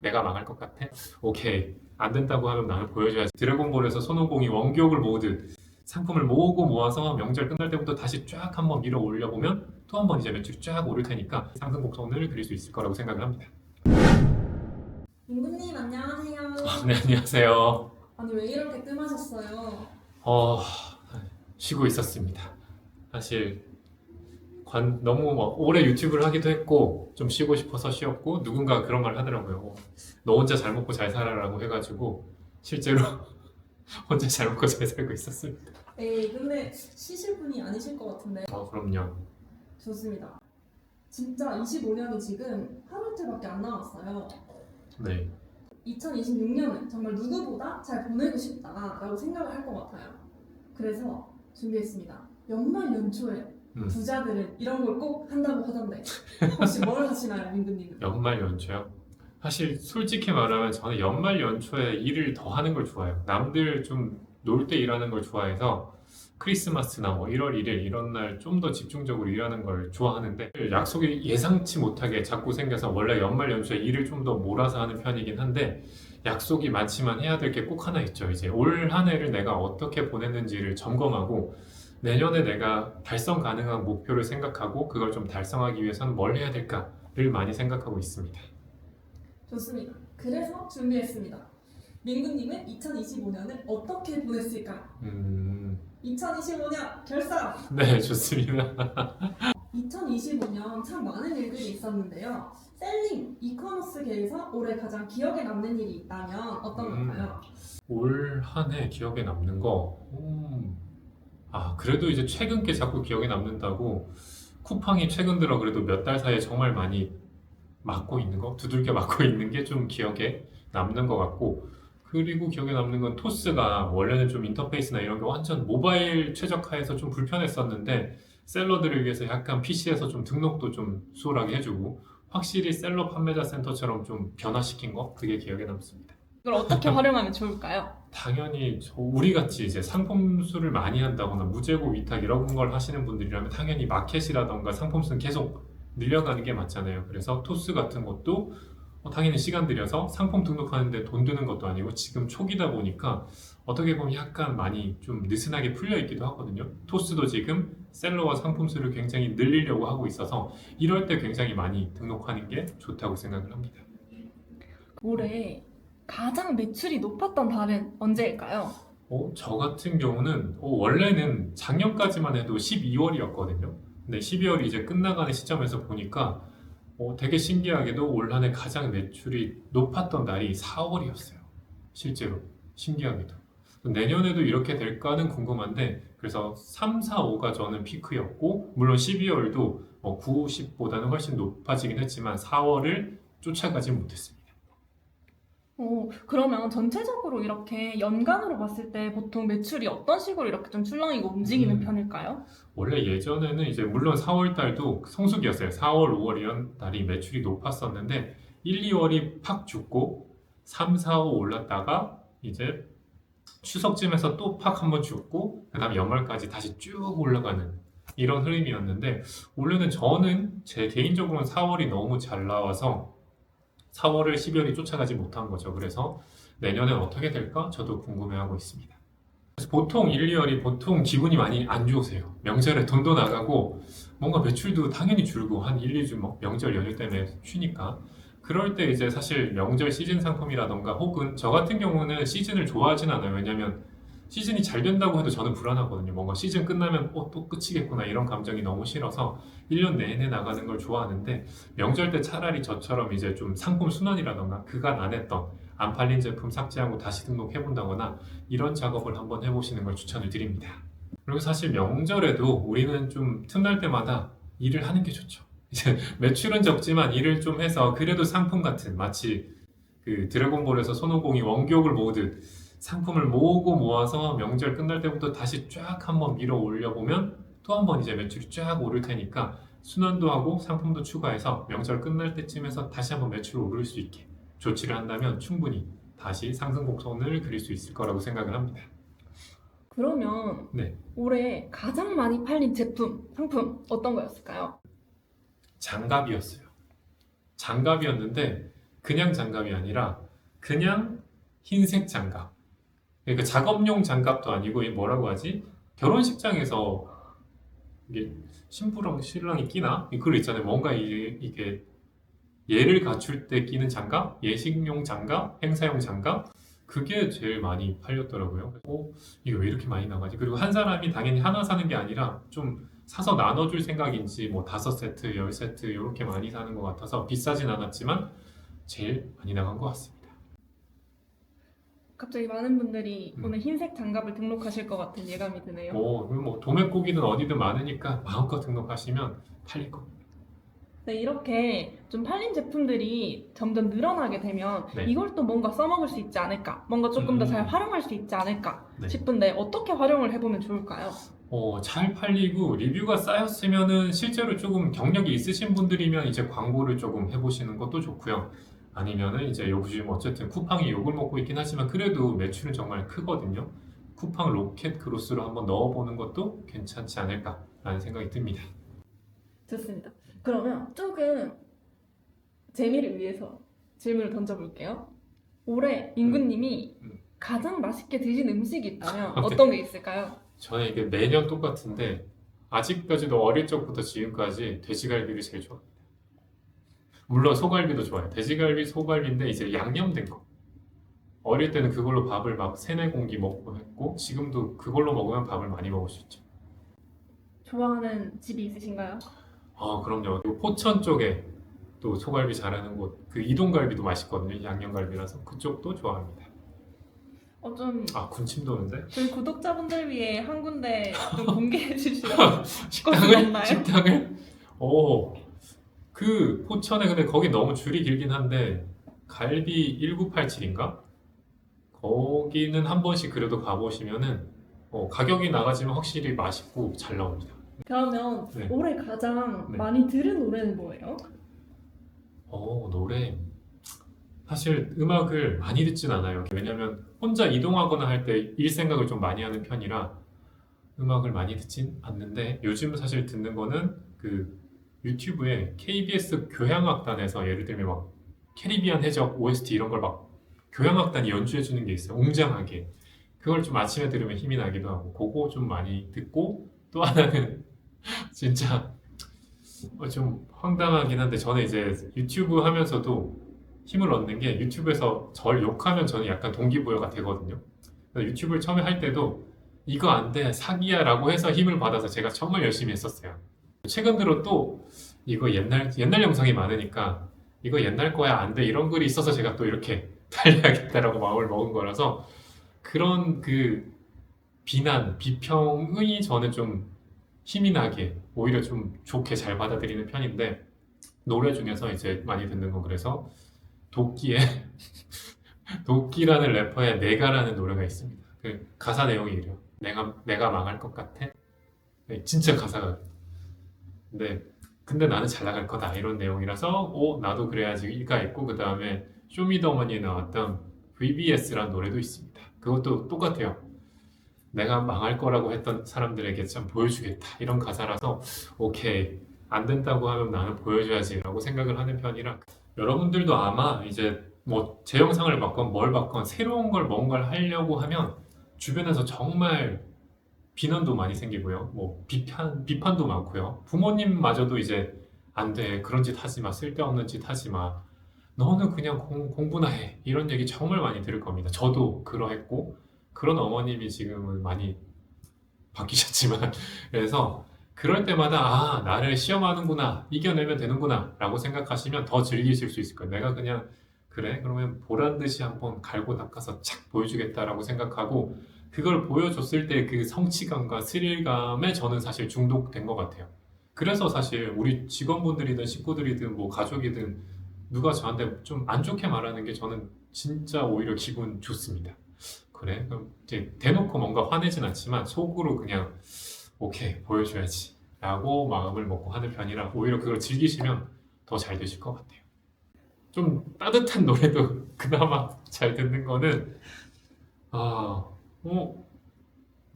내가 망할 것 같아? 오케이. 안 된다고 하면 나는 보여줘야지. 드래곤볼에서 손오공이 원기옥을 모으듯 상품을 모으고 모아서 명절 끝날 때부터 다시 쫙 한번 밀어 올려보면 또 한 번 이제 매출이 쫙 오를 테니까 상승 곡선을 그릴 수 있을 거라고 생각을 합니다. 민구님 안녕하세요. 네, 안녕하세요. 아니 왜 이렇게 뜸하셨어요? 어, 쉬고 있었습니다. 사실 너무 오래 유튜브를 하기도 했고 좀 쉬고 싶어서 쉬었고 누군가 그런 말 하더라고요. 너 혼자 잘 먹고 잘 살아라고 해가지고 실제로 혼자 잘 먹고 잘 살고 있었습니다. 에이 근데 쉬실 분이 아니실 것 같은데. 그럼요. 좋습니다. 진짜 25년이 지금 하루 이틀밖에 안 남았어요. 네. 2026년은 정말 누구보다 잘 보내고 싶다라고 생각을 할 것 같아요. 그래서 준비했습니다. 연말 연초에 부자들은 이런 걸 꼭 한다고 하던데 혹시 뭘 하시나요, 민구님은? 연말 연초요? 사실 솔직히 말하면 저는 연말 연초에 일을 더 하는 걸 좋아해요. 남들 좀 놀 때 일하는 걸 좋아해서 크리스마스나 뭐 1월 1일 이런 날 좀 더 집중적으로 일하는 걸 좋아하는데 약속이 예상치 못하게 자꾸 생겨서 원래 연말 연초에 일을 좀 더 몰아서 하는 편이긴 한데 약속이 많지만 해야 될 게 꼭 하나 있죠. 이제 올 한 해를 내가 어떻게 보냈는지를 점검하고 내년에 내가 달성 가능한 목표를 생각하고 그걸 좀 달성하기 위해서는 뭘 해야 될까를 많이 생각하고 있습니다. 좋습니다. 그래서 준비했습니다. 민구님은 2025년을 어떻게 보냈을까? 2025년 결산! 네, 좋습니다. 2025년 참 많은 일들이 있었는데요. 셀링, 이커머스계에서 올해 가장 기억에 남는 일이 있다면 어떤 걸까요? 올 한 해 기억에 남는 거, 그래도 이제 최근 게 자꾸 기억에 남는다고 쿠팡이 최근 들어 그래도 몇 달 사이에 정말 많이 맞고 있는 거, 두들겨 맞고 있는 게 좀 기억에 남는 것 같고, 그리고 기억에 남는 건 토스가 원래는 좀 인터페이스나 이런 게 완전 모바일 최적화해서 좀 불편했었는데, 셀러들을 위해서 약간 PC에서 좀 등록도 좀 수월하게 해주고, 확실히 셀러 판매자 센터처럼 좀 변화시킨 거, 그게 기억에 남습니다. 이걸 어떻게 활용하면 좋을까요? 당연히 우리 같이 이제 상품 수를 많이 한다거나 무재고 위탁 이런 걸 하시는 분들이라면 당연히 마켓이라던가 상품 수는 계속 늘려가는 게 맞잖아요. 그래서 토스 같은 것도 당연히 시간 들여서 상품 등록하는데 돈 드는 것도 아니고 지금 초기다 보니까 어떻게 보면 약간 많이 좀 느슨하게 풀려 있기도 하거든요. 토스도 지금 셀러와 상품 수를 굉장히 늘리려고 하고 있어서 이럴 때 굉장히 많이 등록하는 게 좋다고 생각을 합니다. 올해 가장 매출이 높았던 달은 언제일까요? 저 같은 경우는 원래는 작년까지만 해도 12월이었거든요. 근데 12월이 이제 끝나가는 시점에서 보니까 되게 신기하게도 올 한해 가장 매출이 높았던 날이 4월이었어요. 실제로 신기하게도. 내년에도 이렇게 될까는 궁금한데 그래서 3, 4, 5가 저는 피크였고 물론 12월도 9, 10보다는 훨씬 높아지긴 했지만 4월을 쫓아가지 못했습니다. 그러면 전체적으로 이렇게 연간으로 봤을 때 보통 매출이 어떤 식으로 이렇게 좀 출렁이고 움직이는 편일까요? 원래 예전에는 이제 물론 4월 달도 성수기였어요. 4월, 5월 이런 달이 매출이 높았었는데 1, 2월이 팍 죽고 3, 4, 5 올랐다가 이제 추석쯤에서 또 팍 한번 죽고 그다음 연말까지 다시 쭉 올라가는 이런 흐름이었는데 올해는 저는 제 개인적으로는 4월이 너무 잘 나와서 4월을 12월이 쫓아가지 못한 거죠. 그래서 내년엔 어떻게 될까 저도 궁금해하고 있습니다. 그래서 보통 1, 2월이 보통 기분이 많이 안 좋으세요. 명절에 돈도 나가고 뭔가 매출도 당연히 줄고 한 1, 2주 명절 연휴 때문에 쉬니까 그럴 때 이제 사실 명절 시즌 상품이라던가 혹은 저 같은 경우는 시즌을 좋아하진 않아요. 왜냐면 시즌이 잘 된다고 해도 저는 불안하거든요. 뭔가 시즌 끝나면 또 끝이겠구나 이런 감정이 너무 싫어서 1년 내내 나가는 걸 좋아하는데 명절 때 차라리 저처럼 이제 좀 상품 순환이라던가 그간 안 했던 안 팔린 제품 삭제하고 다시 등록해본다거나 이런 작업을 한번 해보시는 걸 추천을 드립니다. 그리고 사실 명절에도 우리는 좀 틈날 때마다 일을 하는 게 좋죠. 이제 매출은 적지만 일을 좀 해서 그래도 상품 같은 마치 그 드래곤볼에서 손오공이 원기옥을 모으듯 상품을 모으고 모아서 명절 끝날 때부터 다시 쫙 한번 밀어 올려보면 또 한번 이제 매출이 쫙 오를 테니까 순환도 하고 상품도 추가해서 명절 끝날 때쯤에서 다시 한번 매출이 오를 수 있게 조치를 한다면 충분히 다시 상승 곡선을 그릴 수 있을 거라고 생각을 합니다. 그러면 네, 올해 가장 많이 팔린 제품, 상품 어떤 거였을까요? 장갑이었어요. 장갑이었는데 그냥 장갑이 아니라 그냥 흰색 장갑. 그러니까 작업용 장갑도 아니고 이 뭐라고 하지? 결혼식장에서 이게 신부랑 신랑이 끼나? 그거 있잖아요. 뭔가 이게 예를 갖출 때 끼는 장갑, 예식용 장갑, 행사용 장갑. 그게 제일 많이 팔렸더라고요. 이게 왜 이렇게 많이 나가지? 그리고 한 사람이 당연히 하나 사는 게 아니라 좀 사서 나눠줄 생각인지 뭐 5세트, 10세트 이렇게 많이 사는 것 같아서 비싸진 않았지만 제일 많이 나간 것 같습니다. 갑자기 많은 분들이 음. 오늘 흰색 장갑을 등록하실 것 같은 예감이 드네요. 뭐 도매고기는 어디든 많으니까 마음껏 등록하시면 팔릴 겁니다. 네, 이렇게 좀 팔린 제품들이 점점 늘어나게 되면 네. 이걸 또 뭔가 써먹을 수 있지 않을까, 뭔가 조금 더 잘 음. 활용할 수 있지 않을까 네. 싶은데 어떻게 활용을 해보면 좋을까요? 잘 팔리고 리뷰가 쌓였으면은 실제로 조금 경력이 있으신 분들이면 이제 광고를 조금 해보시는 것도 좋고요. 아니면은 이제 요즘 어쨌든 쿠팡이 욕을 먹고 있긴 하지만 그래도 매출은 정말 크거든요. 쿠팡 로켓 크로스로 한번 넣어보는 것도 괜찮지 않을까라는 생각이 듭니다. 좋습니다. 그러면 조금 재미를 위해서 질문을 던져볼게요. 올해 인구님이 음. 가장 맛있게 드신 음식이 있다면 어떤 게 있을까요? 저는 이게 매년 똑같은데 아직까지도 어릴 적부터 지금까지 돼지갈비를 제일 좋아합니다. 물론 소갈비도 좋아요. 돼지갈비, 소갈비인데 이제 양념된 거. 어릴 때는 그걸로 밥을 막 세네 공기 먹고 했고 지금도 그걸로 먹으면 밥을 많이 먹을 수 있죠. 좋아하는 집이 있으신가요? 그럼요. 요 포천 쪽에 또 소갈비 잘하는 곳, 그 이동갈비도 맛있거든요. 양념갈비라서 그쪽도 좋아합니다. 좀 군침 도는데? 저희 구독자분들 위해 한 군데 좀 공개해 주시면 식당을? 없나요? 식당을? 그 포천에 근데 거기 너무 줄이 길긴 한데 갈비 1987인가? 거기는 한 번씩 그래도 가보시면은 가격이 나가지만 확실히 맛있고 잘 나옵니다. 그러면 네. 올해 가장 네. 많이 들은 노래는 뭐예요? 노래. 사실 음악을 많이 듣진 않아요. 왜냐면 혼자 이동하거나 할 때 일 생각을 좀 많이 하는 편이라 음악을 많이 듣진 않는데 요즘 사실 듣는 거는 그 유튜브에 KBS 교향악단에서 예를 들면 막 캐리비안 해적 OST 이런 걸 막 교향악단이 연주해 주는 게 있어요. 웅장하게. 그걸 좀 아침에 들으면 힘이 나기도 하고 그거 좀 많이 듣고 또 하나는 진짜 좀 황당하긴 한데 저는 이제 유튜브 하면서도 힘을 얻는 게 유튜브에서 절 욕하면 저는 약간 동기부여가 되거든요. 그래서 유튜브를 처음에 할 때도 이거 안 돼, 사기야 라고 해서 힘을 받아서 제가 정말 열심히 했었어요. 최근 들어 또 이거 옛날 영상이 많으니까 이거 옛날 거야 안 돼 이런 글이 있어서 제가 또 이렇게 달려야겠다라고 마음을 먹은 거라서 그런 그 비난, 비평이 저는 좀 힘이 나게 오히려 좀 좋게 잘 받아들이는 편인데 노래 중에서 이제 많이 듣는 건 그래서 도끼의 도끼라는 래퍼의 내가라는 노래가 있습니다. 그 가사 내용이 이래요. 내가 망할 것 같아. 네, 진짜 가사가. 근데 나는 잘 나갈 거다 이런 내용이라서 나도 그래야지가 있고 그 다음에 쇼미더머니에 나왔던 VBS라는 노래도 있습니다. 그것도 똑같아요. 내가 망할 거라고 했던 사람들에게 참 보여주겠다 이런 가사라서 오케이 안 된다고 하면 나는 보여줘야지라고 생각을 하는 편이라 여러분들도 아마 이제 뭐 제 영상을 봤건 뭘 봤건 새로운 걸 뭔가를 하려고 하면 주변에서 정말 비난도 많이 생기고요. 뭐 비판도 많고요. 부모님마저도 이제 안 돼. 그런 짓 하지 마. 쓸데없는 짓 하지 마. 너는 그냥 공부나 해. 이런 얘기 정말 많이 들을 겁니다. 저도 그러했고 그런 어머님이 지금은 많이 바뀌셨지만 그래서 그럴 때마다 나를 시험하는구나. 이겨내면 되는구나. 라고 생각하시면 더 즐기실 수 있을 거예요. 내가 그냥 그래? 그러면 보란 듯이 한번 갈고 닦아서 착 보여주겠다라고 생각하고 그걸 보여줬을 때 그 성취감과 스릴감에 저는 사실 중독된 것 같아요. 그래서 사실 우리 직원분들이든 식구들이든 뭐 가족이든 누가 저한테 좀 안 좋게 말하는 게 저는 진짜 오히려 기분 좋습니다. 그래? 그럼 이제 대놓고 뭔가 화내진 않지만 속으로 그냥 오케이 보여줘야지 라고 마음을 먹고 하는 편이라 오히려 그걸 즐기시면 더 잘 되실 것 같아요. 좀 따뜻한 노래도 그나마 잘 듣는 거는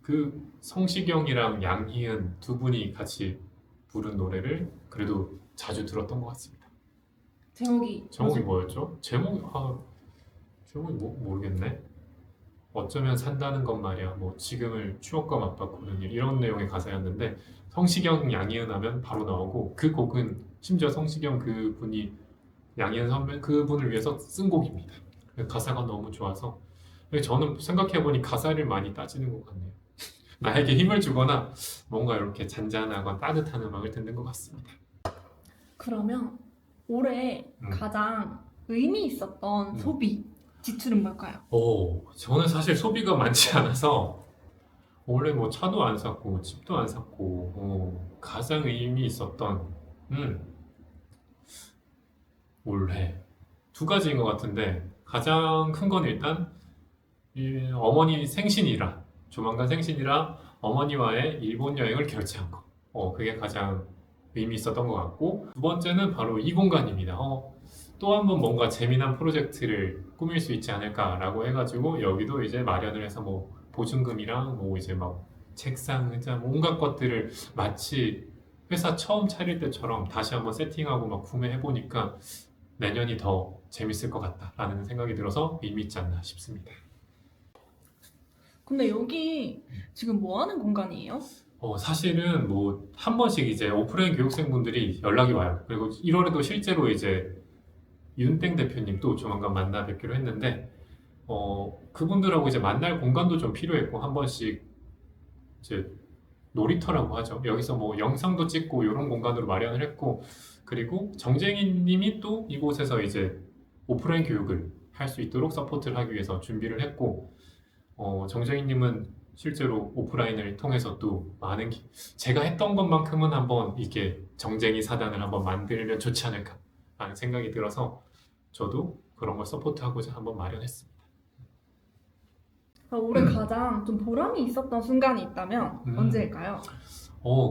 그 성시경이랑 양희은 두 분이 같이 부른 노래를 그래도 자주 들었던 것 같습니다. 제목이 제목이 뭐였죠? 제목이 모르겠네. 어쩌면 산다는 것 말이야. 뭐 지금을 추억과 맞바꾸는 일 이런 내용의 가사였는데 성시경 양희은 하면 바로 나오고 그 곡은 심지어 성시경 그분이 양희은 선배 그분을 위해서 쓴 곡입니다. 가사가 너무 좋아서 저는 생각해보니 가사를 많이 따지는 것 같네요. 나에게 힘을 주거나 뭔가 이렇게 잔잔하거나 따뜻한 음악을 듣는 것 같습니다. 그러면 올해 가장 의미 있었던 소비 지출은 뭘까요? 저는 사실 소비가 많지 않아서 원래 뭐 차도 안 샀고 집도 안 샀고 가장 의미 있었던 올해 두 가지인 것 같은데 가장 큰 건 일단 어머니 생신이라 조만간 생신이라 어머니와의 일본 여행을 결제한 거. 그게 가장 의미 있었던 것 같고 두 번째는 바로 이 공간입니다. 또 한 번 뭔가 재미난 프로젝트를 꾸밀 수 있지 않을까라고 해가지고 여기도 이제 마련을 해서 뭐 보증금이랑 뭐 이제 막 책상, 의자, 뭐 온갖 것들을 마치 회사 처음 차릴 때처럼 다시 한번 세팅하고 막 구매해 보니까 내년이 더 재밌을 것 같다라는 생각이 들어서 의미 있지 않나 싶습니다. 근데 여기 지금 뭐 하는 공간이에요? 사실은 뭐 한 번씩 이제 오프라인 교육생분들이 연락이 와요. 그리고 1월에도 실제로 이제 윤땡 대표님 또 조만간 만나 뵙기로 했는데 그분들하고 이제 만날 공간도 좀 필요했고 한 번씩 이제 놀이터라고 하죠. 여기서 뭐 영상도 찍고 이런 공간으로 마련을 했고 그리고 정재희님이 또 이곳에서 이제 오프라인 교육을 할 수 있도록 서포트를 하기 위해서 준비를 했고 정재희님은 실제로 오프라인을 통해서 또 많은 제가 했던 것만큼은 한번 이게 정쟁이 사단을 한번 만들면 좋지 않을까 라는 생각이 들어서 저도 그런 걸 서포트하고자 한번 마련했습니다. 올해 가장 좀 보람이 있었던 순간이 있다면 언제일까요?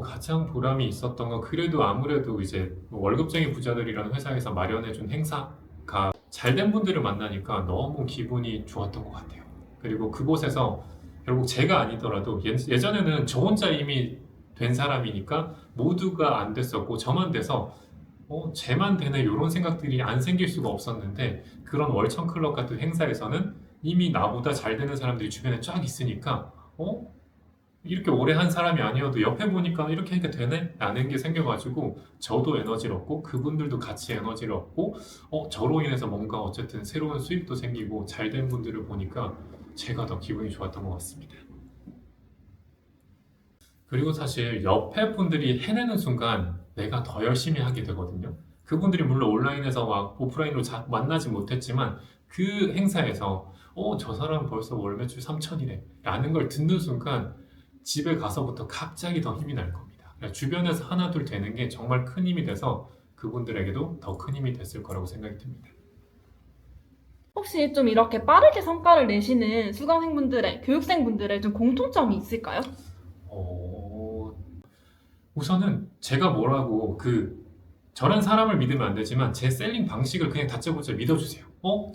가장 보람이 있었던 건 그래도 아무래도 이제 월급쟁이 부자들이라는 회사에서 마련해준 행사가 잘된 분들을 만나니까 너무 기분이 좋았던 것 같아요. 그리고 그곳에서 결국 제가 아니더라도 예전에는 저 혼자 이미 된 사람이니까 모두가 안 됐었고 저만 돼서 쟤만 되네 이런 생각들이 안 생길 수가 없었는데 그런 월천클럽 같은 행사에서는 이미 나보다 잘 되는 사람들이 주변에 쫙 있으니까 이렇게 오래 한 사람이 아니어도 옆에 보니까 이렇게 하니까 되네? 라는 게 생겨가지고 저도 에너지를 얻고 그분들도 같이 에너지를 얻고 저로 인해서 뭔가 어쨌든 새로운 수입도 생기고 잘된 분들을 보니까 제가 더 기분이 좋았던 것 같습니다. 그리고 사실 옆에 분들이 해내는 순간 내가 더 열심히 하게 되거든요. 그분들이 물론 온라인에서 막 오프라인으로 만나지 못했지만 그 행사에서 저 사람 벌써 월 매출 3천이래 라는 걸 듣는 순간 집에 가서부터 갑자기 더 힘이 날 겁니다. 주변에서 하나 둘 되는 게 정말 큰 힘이 돼서 그분들에게도 더 큰 힘이 됐을 거라고 생각이 듭니다. 혹시 좀 이렇게 빠르게 성과를 내시는 수강생분들의, 교육생분들의 좀 공통점이 있을까요? 우선은 제가 뭐라고 저런 사람을 믿으면 안 되지만 제 셀링 방식을 그냥 다짜고짜 믿어주세요.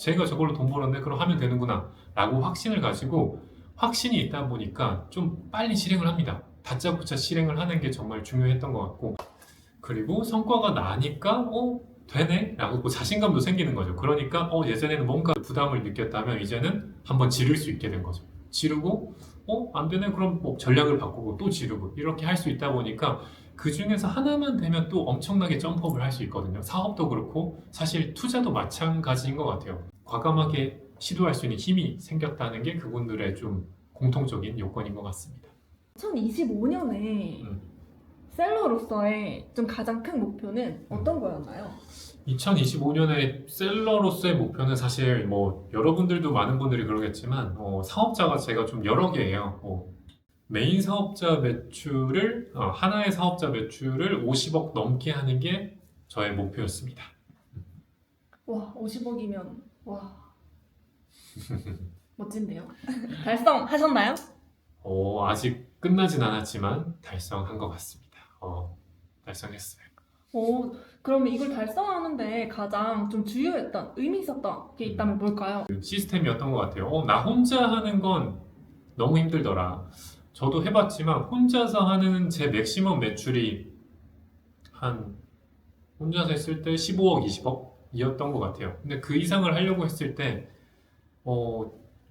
제가 저걸로 돈 벌었네 그럼 하면 되는구나 라고 확신을 가지고 확신이 있다 보니까 좀 빨리 실행을 합니다. 다짜고짜 실행을 하는 게 정말 중요했던 것 같고 그리고 성과가 나니까 되네? 라고 자신감도 생기는 거죠. 그러니까 예전에는 뭔가 부담을 느꼈다면 이제는 한번 지를 수 있게 된 거죠. 지르고 안 되네? 그럼 뭐 전략을 바꾸고 또 지르고 이렇게 할 수 있다 보니까 그 중에서 하나만 되면 또 엄청나게 점프업을 할 수 있거든요. 사업도 그렇고 사실 투자도 마찬가지인 것 같아요. 과감하게 시도할 수 있는 힘이 생겼다는 게 그분들의 좀 공통적인 요건인 것 같습니다. 2025년에 셀러로서의 좀 가장 큰 목표는 어떤 거였나요? 2025년에 셀러로서의 목표는 사실 뭐 여러분들도 많은 분들이 그러겠지만 사업자가 제가 좀 여러 개예요. 메인 사업자 매출을 하나의 사업자 매출을 50억 넘게 하는 게 저의 목표였습니다. 와, 50억이면 와 멋진데요. 달성하셨나요? 아직 끝나진 않았지만 달성한 것 같습니다. 달성했어요. 그러면 이걸 달성하는데 가장 좀 주요했던, 의미 있었던 게 있다면 뭘까요? 시스템이었던 것 같아요. 나 혼자 하는 건 너무 힘들더라. 저도 해봤지만 혼자서 하는 제 맥시멈 매출이 한 혼자서 했을 때 15억, 20억 이었던 것 같아요. 근데 그 이상을 하려고 했을 때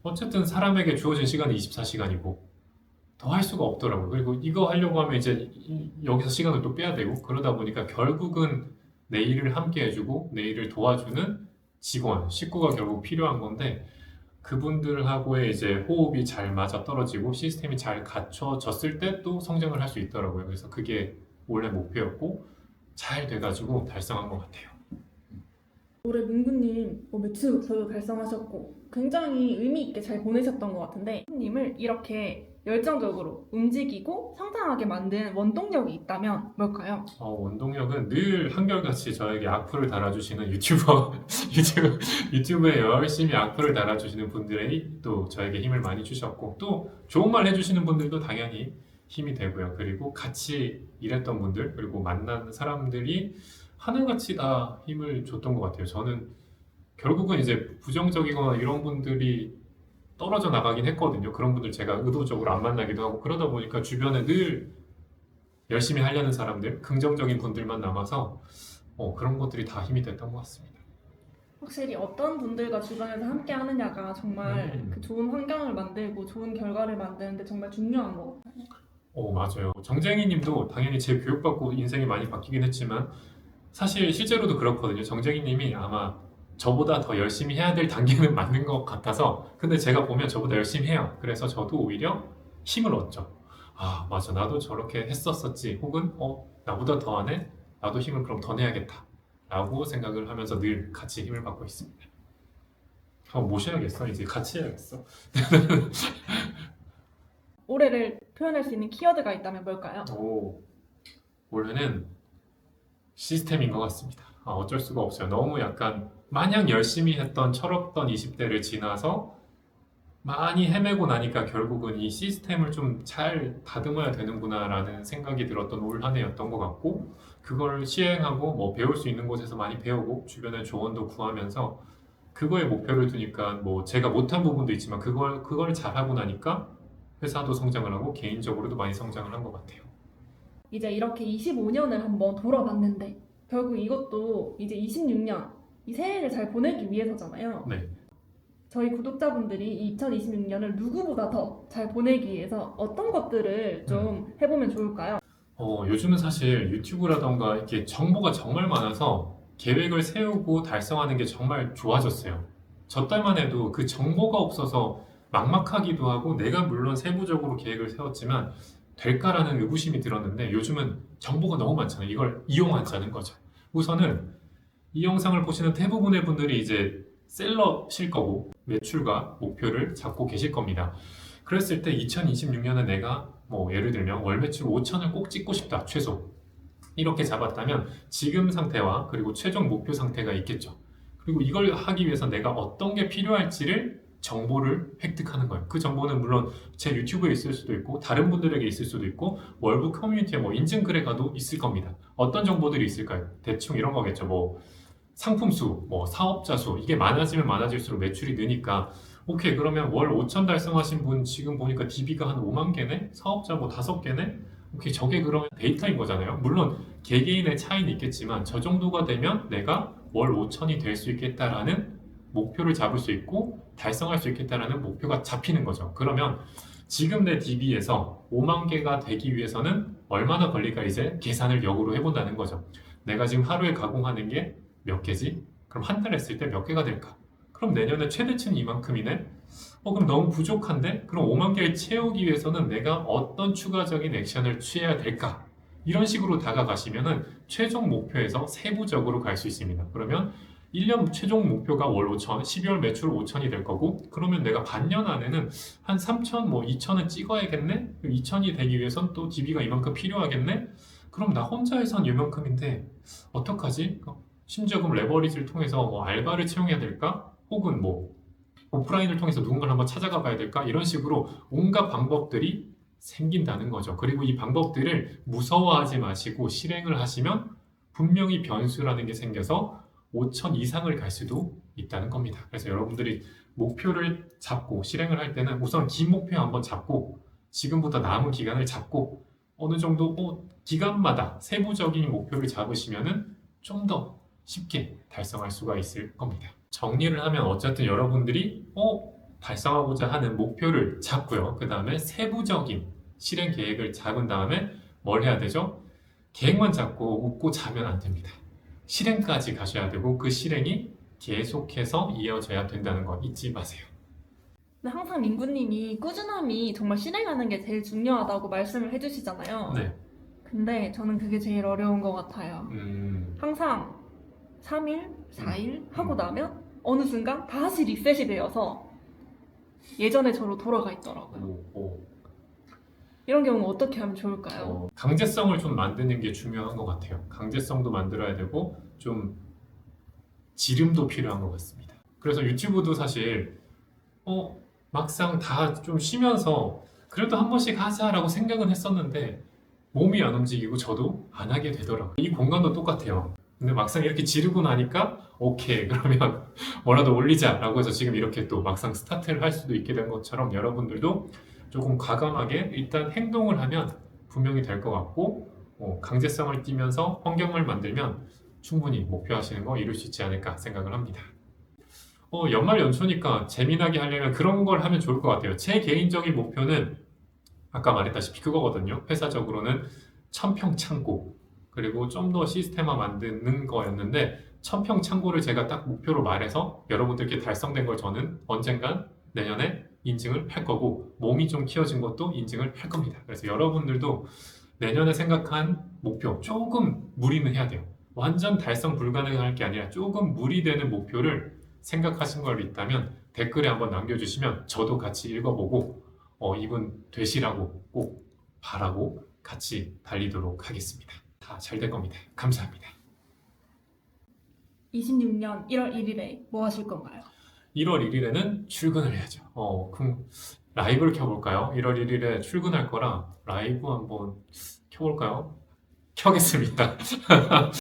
어쨌든 사람에게 주어진 시간은 24시간이고 더 할 수가 없더라고요. 그리고 이거 하려고 하면 이제 여기서 시간을 또 빼야 되고 그러다 보니까 결국은 내 일을 함께 해주고 내 일을 도와주는 직원, 식구가 결국 필요한 건데 그분들하고의 이제 호흡이 잘 맞아 떨어지고 시스템이 잘 갖춰졌을 때 또 성장을 할 수 있더라고요. 그래서 그게 원래 목표였고 잘 돼가지고 달성한 것 같아요. 올해 민구님 매출 목표도 달성하셨고 굉장히 의미 있게 잘 보내셨던 것 같은데 님을 이렇게 열정적으로 움직이고 성장하게 만든 원동력이 있다면 뭘까요? 원동력은 늘 한결같이 저에게 악플을 달아주시는 유튜브에 열심히 악플을 달아주시는 분들이 또 저에게 힘을 많이 주셨고 또 좋은 말 해주시는 분들도 당연히 힘이 되고요. 그리고 같이 일했던 분들 그리고 만난 사람들이 하나같이 다 힘을 줬던 것 같아요. 저는 결국은 이제 부정적이거나 이런 분들이 떨어져 나가긴 했거든요. 그런 분들 제가 의도적으로 안 만나기도 하고 그러다 보니까 주변에 늘 열심히 하려는 사람들, 긍정적인 분들만 남아서 그런 것들이 다 힘이 됐던 것 같습니다. 확실히 어떤 분들과 주변에서 함께 하느냐가 정말 그 좋은 환경을 만들고 좋은 결과를 만드는데 정말 중요한 것 같아요. 맞아요. 정쟁이 님도 당연히 제 교육받고 인생이 많이 바뀌긴 했지만 사실 실제로도 그렇거든요. 정쟁이 님이 아마 저보다 더 열심히 해야 될 단계는 맞는 것 같아서 근데 제가 보면 저보다 열심히 해요. 그래서 저도 오히려 힘을 얻죠. 아 맞아 나도 저렇게 했었었지 혹은 나보다 더 하네? 나도 힘을 그럼 더 내야겠다 라고 생각을 하면서 늘 같이 힘을 받고 있습니다. 모셔야겠어 이제 같이 해야겠어. 올해를 표현할 수 있는 키워드가 있다면 뭘까요? 올해는 시스템인 것 같습니다. 어쩔 수가 없어요. 너무 약간 마냥 열심히 했던 철없던 20대를 지나서 많이 헤매고 나니까 결국은 이 시스템을 좀 잘 다듬어야 되는구나라는 생각이 들었던 올 한 해였던 것 같고 그걸 시행하고 뭐 배울 수 있는 곳에서 많이 배우고 주변에 조언도 구하면서 그거에 목표를 두니까 뭐 제가 못한 부분도 있지만 그걸 잘하고 나니까 회사도 성장을 하고 개인적으로도 많이 성장을 한 것 같아요. 이제 이렇게 25년을 한번 돌아봤는데 결국 이것도 이제 26년 이 새해를 잘 보내기 위해서잖아요. 네. 저희 구독자분들이 2026년을 누구보다 더 잘 보내기 위해서 어떤 것들을 좀 해보면 좋을까요? 요즘은 사실 유튜브라던가 이렇게 정보가 정말 많아서 계획을 세우고 달성하는 게 정말 좋아졌어요. 저 때만 해도 그 정보가 없어서 막막하기도 하고 내가 물론 세부적으로 계획을 세웠지만 될까라는 의구심이 들었는데 요즘은 정보가 너무 많잖아요. 이걸 이용하자는 거죠. 우선은 이 영상을 보시는 대부분의 분들이 이제 셀러실 거고 매출과 목표를 잡고 계실 겁니다. 그랬을 때 2026년에 내가 뭐 예를 들면 월 매출 5천을 꼭 찍고 싶다 최소 이렇게 잡았다면 지금 상태와 그리고 최종 목표 상태가 있겠죠. 그리고 이걸 하기 위해서 내가 어떤 게 필요할지를 정보를 획득하는 거예요. 그 정보는 물론 제 유튜브에 있을 수도 있고 다른 분들에게 있을 수도 있고 월북 커뮤니티에 뭐 인증글에 가도 있을 겁니다. 어떤 정보들이 있을까요? 대충 이런 거겠죠. 뭐 상품 수, 뭐 사업자 수 이게 많아지면 많아질수록 매출이 느니까 오케이 그러면 월 5천 달성하신 분 지금 보니까 DB가 한 5만 개네? 사업자 뭐 5개네? 오케이 저게 그러면 데이터인 거잖아요. 물론 개개인의 차이는 있겠지만 저 정도가 되면 내가 월 5천이 될 수 있겠다라는 목표를 잡을 수 있고 달성할 수 있겠다라는 목표가 잡히는 거죠. 그러면 지금 내 DB에서 5만 개가 되기 위해서는 얼마나 걸릴까 이제 계산을 역으로 해본다는 거죠. 내가 지금 하루에 가공하는 게 몇 개지? 그럼 한 달 했을 때 몇 개가 될까? 그럼 내년에 최대치는 이만큼이네? 그럼 너무 부족한데? 그럼 5만 개를 채우기 위해서는 내가 어떤 추가적인 액션을 취해야 될까? 이런 식으로 다가가시면은 최종 목표에서 세부적으로 갈 수 있습니다. 그러면 1년 최종 목표가 월 5천, 12월 매출 5천이 될 거고 그러면 내가 반년 안에는 한 3천, 뭐 2천은 찍어야겠네? 2천이 되기 위해선 또 DB가 이만큼 필요하겠네? 그럼 나 혼자 해선 이만큼인데 어떡하지? 심지어 그럼 레버리지를 통해서 뭐 알바를 채용해야 될까? 혹은 뭐 오프라인을 통해서 누군가를 한번 찾아가 봐야 될까? 이런 식으로 온갖 방법들이 생긴다는 거죠. 그리고 이 방법들을 무서워하지 마시고 실행을 하시면 분명히 변수라는 게 생겨서 5천 이상을 갈 수도 있다는 겁니다. 그래서 여러분들이 목표를 잡고 실행을 할 때는 우선 긴 목표 한번 잡고 지금부터 남은 기간을 잡고 어느 정도 기간마다 세부적인 목표를 잡으시면은 좀 더 쉽게 달성할 수가 있을 겁니다. 정리를 하면 어쨌든 여러분들이 달성하고자 하는 목표를 잡고요. 그 다음에 세부적인 실행 계획을 잡은 다음에 뭘 해야 되죠? 계획만 잡고 웃고 자면 안 됩니다. 실행까지 가셔야 되고 그 실행이 계속해서 이어져야 된다는 거 잊지 마세요. 근데 항상 민구님이 꾸준함이 정말 실행하는 게 제일 중요하다고 말씀을 해주시잖아요. 네. 근데 저는 그게 제일 어려운 것 같아요. 음, 항상 3일, 4일 하고 나면 어느 순간 다시 리셋이 되어서 예전의 저로 돌아가 있더라고요. 오. 이런 경우 어떻게 하면 좋을까요? 강제성을 좀 만드는 게 중요한 것 같아요. 강제성도 만들어야 되고 좀 지름도 필요한 것 같습니다. 그래서 유튜브도 사실 막상 다 좀 쉬면서 그래도 한 번씩 하자라고 생각은 했었는데 몸이 안 움직이고 저도 안 하게 되더라고요. 이 공간도 똑같아요. 근데 막상 이렇게 지르고 나니까 오케이 그러면 뭐라도 올리자라고 해서 지금 이렇게 또 막상 스타트를 할 수도 있게 된 것처럼 여러분들도 조금 과감하게 일단 행동을 하면 분명히 될 것 같고 강제성을 띠면서 환경을 만들면 충분히 목표하시는 거 이룰 수 있지 않을까 생각을 합니다. 연말 연초니까 재미나게 하려면 그런 걸 하면 좋을 것 같아요. 제 개인적인 목표는 아까 말했다시피 그거거든요. 회사적으로는 1000평 창고 그리고 좀 더 시스템화 만드는 거였는데 1000평 창고를 제가 딱 목표로 말해서 여러분들께 달성된 걸 저는 언젠간 내년에 인증을 할 거고 몸이 좀 키워진 것도 인증을 할 겁니다. 그래서 여러분들도 내년에 생각한 목표 조금 무리는 해야 돼요. 완전 달성 불가능할 게 아니라 조금 무리되는 목표를 생각하신 걸 있다면 댓글에 한번 남겨주시면 저도 같이 읽어보고 이분 되시라고 꼭 바라고 같이 달리도록 하겠습니다. 다 잘 될 겁니다. 감사합니다. 26년 1월 1일에 뭐 하실 건가요? 1월 1일에는 출근을 해야죠. 그럼 라이브를 켜볼까요? 1월 1일에 출근할 거라 라이브 한번 켜볼까요? 켜겠습니다.